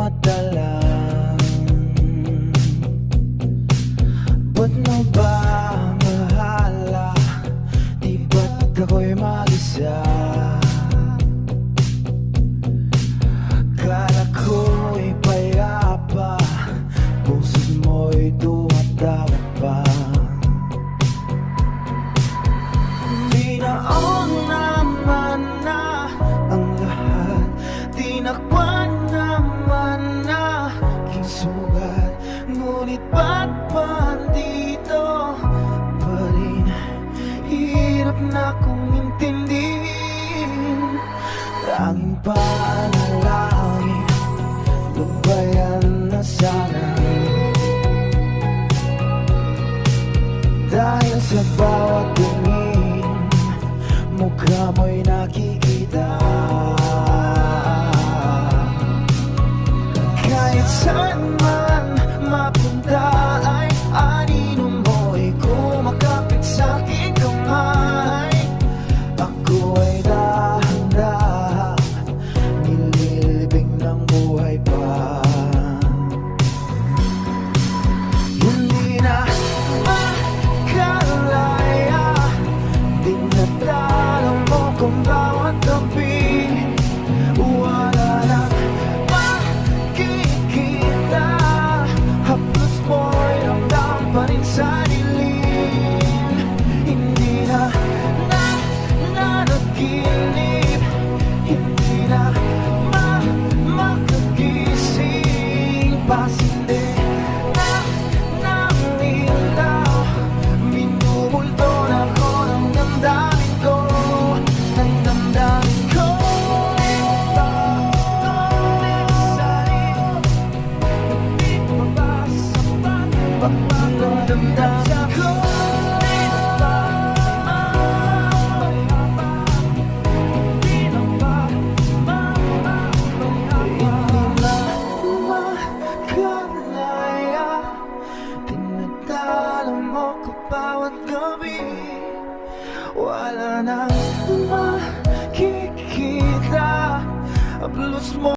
madalang. Ba't mo ba mahala? Di ba't ako'y mag-isa? Kala ko'y payapa, puso mo'y tumatawa pa. Binaon naman na ang lahat, tinakpan naman na aking sugat. Ngunit ba't pa dito pa rin? Hirap na kong intindihin. Tanging panalangin, lubayan na sana. Dahil sa bawat tingin, mukha mo'y nakikita.